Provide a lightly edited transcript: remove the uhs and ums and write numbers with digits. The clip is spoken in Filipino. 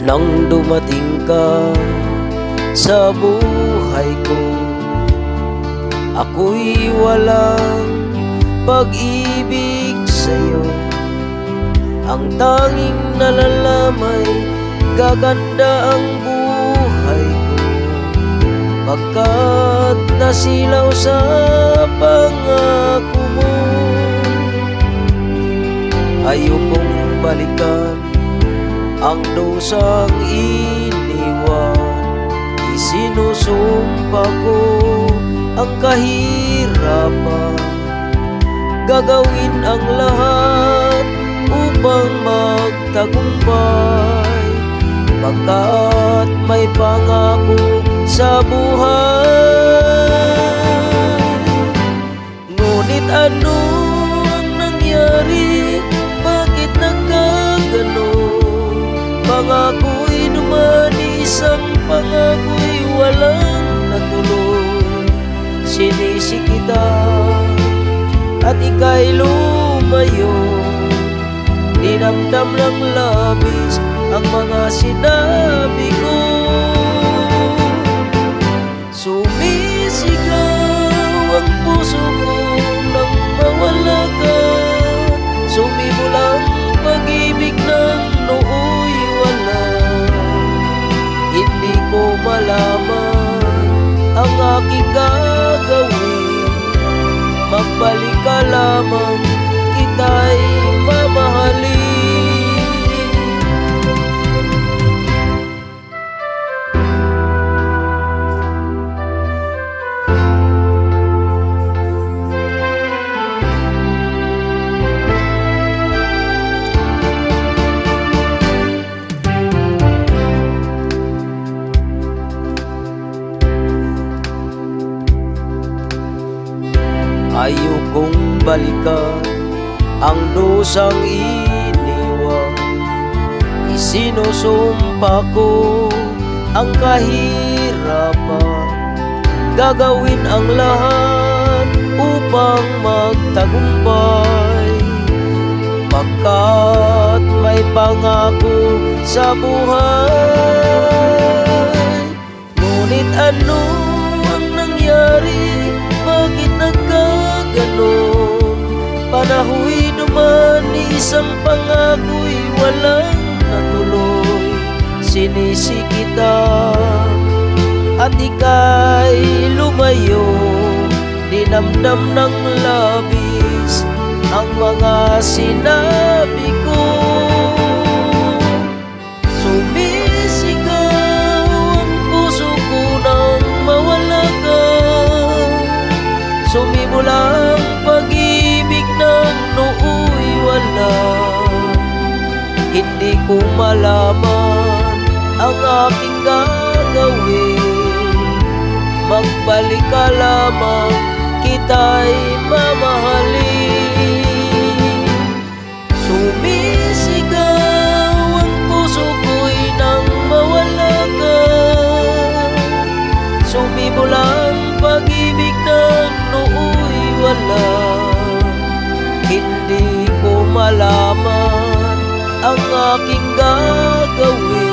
Nang dumating ka sa buhay ko, ako'y walang pag-ibig sa'yo. Ang tanging nalalamay, gaganda ang buhay ko, pagkat nasilaw sa pangako mo. Ayokong balikan ang dosang iniwan, isinusumpa ko ang kahirapan. Gagawin ang lahat upang magtagumpay, pagkat may pangako sa buhay. Ngunit ano ang nangyari? Bakit nagkaganon? Pangako'y dumani, isang pangako'y walang natuloy. Sinisi kita at ika'y lumayo, dinamdam ng labis ang mga sinabi ko. Sumisigaw ang puso ko nang mawala ka, sumimulang pag-ibig ng nooy wala. Hindi ko malaman ang aking gagawin, magbalik ka lamang, kita'y mamahalin. Ayokong balikan ang dosang iniwan, isinusumpa ko ang kahirapan. Gagawin ang lahat upang magtagumpay, pagkat may pangako sa buhay. Ngunit ano ang nangyari? Bakit nagkaganon? Panaho'y dumani, isang pangako'y walang natuloy. Sinisi kita at ika'y lumayo, dinamdam ng labis ang mga sinabi ko. Sumisigaw ang puso ko nang mawala ka, sumimulang pag-ibig ng nooy wala. Hindi ko malaman ang aking gagawin, magbalik ka lamang, kita'y mamahalin. Sumisigaw ang puso ko'y nang mawala ka, sumimulang pag-ibig ng nooy wala. Hindi ko malaman ang aking gagawin,